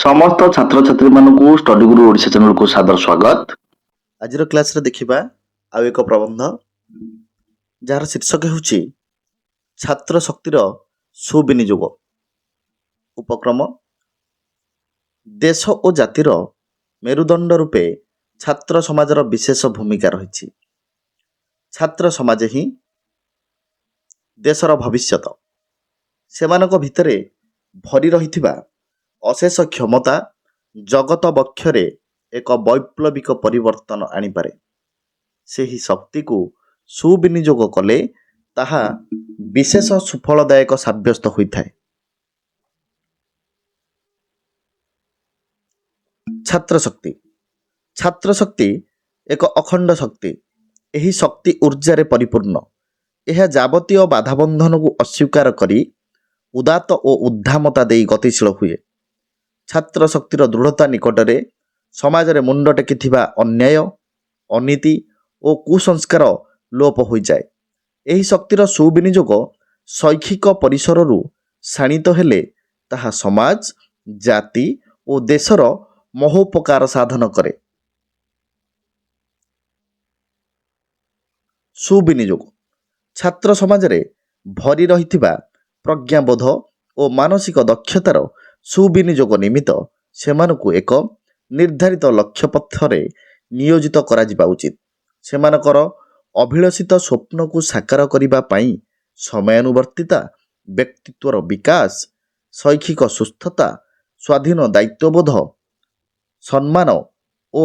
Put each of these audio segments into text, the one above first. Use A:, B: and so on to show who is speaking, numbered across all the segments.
A: ସମସ୍ତ ଛାତ୍ରଛାତ୍ରୀମାନଙ୍କୁ ଷ୍ଟଡି ଗୁରୁ ଓଡ଼ିଶା ଚ୍ୟାନେଲକୁ ସାଦର ସ୍ୱାଗତ।
B: ଆଜିର କ୍ଲାସରେ ଦେଖିବା ଆଉ ଏକ ପ୍ରବନ୍ଧ ଯାହାର ଶୀର୍ଷକ ହେଉଛି ଛାତ୍ର ଶକ୍ତିର ସୁବିନିଯୋଗ। ଉପକ୍ରମ ଦେଶ ଓ ଜାତିର ମେରୁଦଣ୍ଡ ରୂପେ ଛାତ୍ର ସମାଜର ବିଶେଷ ଭୂମିକା ରହିଛି। ଛାତ୍ର ସମାଜ ହିଁ ଦେଶର ଭବିଷ୍ୟତ। ସେମାନଙ୍କ ଭିତରେ ଭରି ରହିଥିବା ଅଶେଷ କ୍ଷମତା ଜଗତ ବକ୍ଷରେ ଏକ ବୈପ୍ଳବିକ ପରିବର୍ତ୍ତନ ଆଣିପାରେ। ସେହି ଶକ୍ତିକୁ ସୁବିନିଯୋଗ କଲେ ତାହା ବିଶେଷ ସୁଫଳଦାୟକ ସାବ୍ୟସ୍ତ ହୋଇଥାଏ। ଛାତ୍ର ଶକ୍ତି ଏକ ଅଖଣ୍ଡ ଶକ୍ତି। ଏହି ଶକ୍ତି ଊର୍ଜାରେ ପରିପୂର୍ଣ୍ଣ। ଏହା ଯାବତୀୟ ବାଧାବନ୍ଧନକୁ ଅସ୍ୱୀକାର କରି ଉଦାତ୍ତ ଓ ଉଦ୍ଦାମତା ଦେଇ ଗତିଶୀଳ ହୁଏ। ଛାତ୍ର ଶକ୍ତିର ଦୃଢ଼ତା ନିକଟରେ ସମାଜରେ ମୁଣ୍ଡ ଟେକିଥିବା ଅନ୍ୟାୟ, ଅନୀତି ଓ କୁସଂସ୍କାର ଲୋପ ହୋଇଯାଏ। ଏହି ଶକ୍ତିର ସୁବିନିଯୋଗ ଶୈକ୍ଷିକ ପରିସରରୁ ଶାଣିତ ହେଲେ ତାହା ସମାଜ, ଜାତି ଓ ଦେଶର ମହୋପକାର ସାଧନ କରେ। ସୁବିନିଯୋଗ ଛାତ୍ର ସମାଜରେ ଭରି ରହିଥିବା ପ୍ରଜ୍ଞାବୋଧ ଓ ମାନସିକ ଦକ୍ଷତାର ସୁବିନିଯୋଗ ନିମିତ୍ତ ସେମାନଙ୍କୁ ଏକ ନିର୍ଦ୍ଧାରିତ ଲକ୍ଷ୍ୟ ପଥରେ ନିୟୋଜିତ କରାଯିବା ଉଚିତ। ସେମାନଙ୍କର ଅଭିଳଷିତ ସ୍ୱପ୍ନକୁ ସାକାର କରିବା ପାଇଁ ସମୟାନୁବର୍ତ୍ତିତା, ବ୍ୟକ୍ତିତ୍ୱର ବିକାଶ, ଶୈକ୍ଷିକ ସୁସ୍ଥତା, ସ୍ୱାଧୀନ ଦାୟିତ୍ୱବୋଧ, ସମ୍ମାନ ଓ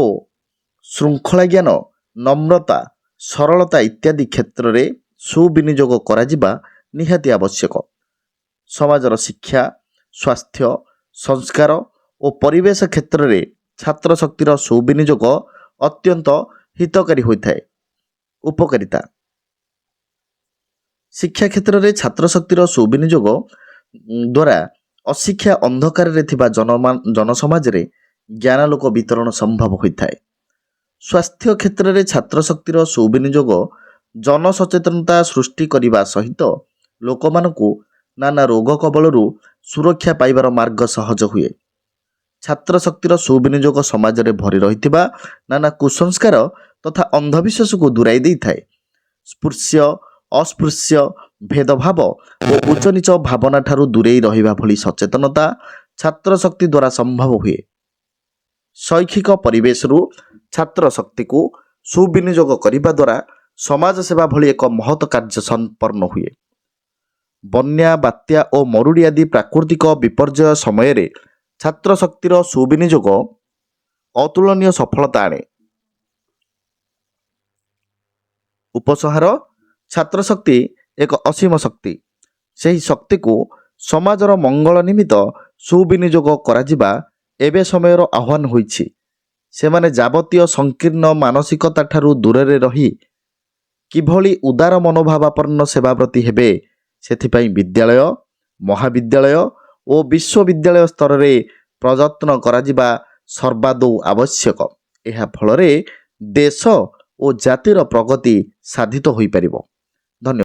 B: ଶୃଙ୍ଖଳା ଜ୍ଞାନ, ନମ୍ରତା, ସରଳତା ଇତ୍ୟାଦି କ୍ଷେତ୍ରରେ ସୁବିନିଯୋଗ କରାଯିବା ନିହାତି ଆବଶ୍ୟକ। ସମାଜର ଶିକ୍ଷା, ସ୍ୱାସ୍ଥ୍ୟ, ସଂସ୍କାର ଓ ପରିବେଶ କ୍ଷେତ୍ରରେ ଛାତ୍ର ଶକ୍ତିର ସୁବିନିଯୋଗ ଅତ୍ୟନ୍ତ ହିତକାରୀ ହୋଇଥାଏ। ଉପକାରିତା ଶିକ୍ଷା କ୍ଷେତ୍ରରେ ଛାତ୍ର ଶକ୍ତିର ସୁବିନିଯୋଗ ଦ୍ୱାରା ଅଶିକ୍ଷା ଅନ୍ଧକାରରେ ଥିବା ଜନସମାଜରେ ଜ୍ଞାନାଲୋକ ବିତରଣ ସମ୍ଭବ ହୋଇଥାଏ। ସ୍ୱାସ୍ଥ୍ୟ କ୍ଷେତ୍ରରେ ଛାତ୍ର ଶକ୍ତିର ସୁବିନିଯୋଗ ଜନସଚେତନତା ସୃଷ୍ଟି କରିବା ସହିତ ଲୋକମାନଙ୍କୁ ନାନା ରୋଗ କବଳରୁ ସୁରକ୍ଷା ପାଇବାର ମାର୍ଗ ସହଜ ହୁଏ। ଛାତ୍ର ଶକ୍ତିର ସୁବିନିଯୋଗ ସମାଜରେ ଭରି ରହିଥିବା ନାନା କୁସଂସ୍କାର ତଥା ଅନ୍ଧବିଶ୍ୱାସକୁ ଦୂରାଇ ଦେଇଥାଏ। ସ୍ପୃଶ୍ୟ, ଅସ୍ପୃଶ୍ୟ, ଭେଦଭାବ ଓ ଉଚ୍ଚନୀଚ ଭାବନା ଠାରୁ ଦୂରେଇ ରହିବା ଭଳି ସଚେତନତା ଛାତ୍ର ଶକ୍ତି ଦ୍ୱାରା ସମ୍ଭବ ହୁଏ। ଶୈକ୍ଷିକ ପରିବେଶରୁ ଛାତ୍ର ଶକ୍ତିକୁ ସୁବିନିଯୋଗ କରିବା ଦ୍ୱାରା ସମାଜ ସେବା ଭଳି ଏକ ମହତ୍ କାର୍ଯ୍ୟ ସମ୍ପନ୍ନ ହୁଏ। ବନ୍ୟା, ବାତ୍ୟା ଓ ମରୁଡ଼ି ଆଦି ପ୍ରାକୃତିକ ବିପର୍ଯ୍ୟୟ ସମୟରେ ଛାତ୍ର ଶକ୍ତିର ସୁବିନିଯୋଗ ଅତୁଳନୀୟ ସଫଳତା ଆଣେ। ଉପସଂହାର ଛାତ୍ର ଶକ୍ତି ଏକ ଅସୀମ ଶକ୍ତି। ସେହି ଶକ୍ତିକୁ ସମାଜର ମଙ୍ଗଳ ନିମିତ୍ତ ସୁବିନିଯୋଗ କରାଯିବା ଏବେ ସମୟର ଆହ୍ୱାନ ହୋଇଛି। ସେମାନେ ଯାବତୀୟ ସଂକୀର୍ଣ୍ଣ ମାନସିକତା ଠାରୁ ଦୂରରେ ରହି କିଭଳି ଉଦାର ମନୋଭାବାପନ୍ନ ସେବାବ୍ରତୀ ହେବେ, ସେଥିପାଇଁ ବିଦ୍ୟାଳୟ, ମହାବିଦ୍ୟାଳୟ ଓ ବିଶ୍ୱବିଦ୍ୟାଳୟ ସ୍ତରରେ ପ୍ରଯତ୍ନ କରାଯିବା ସର୍ବାଦୌ ଆବଶ୍ୟକ। ଏହା ଫଳରେ ଦେଶ ଓ ଜାତିର ପ୍ରଗତି ସାଧିତ ହୋଇପାରିବ।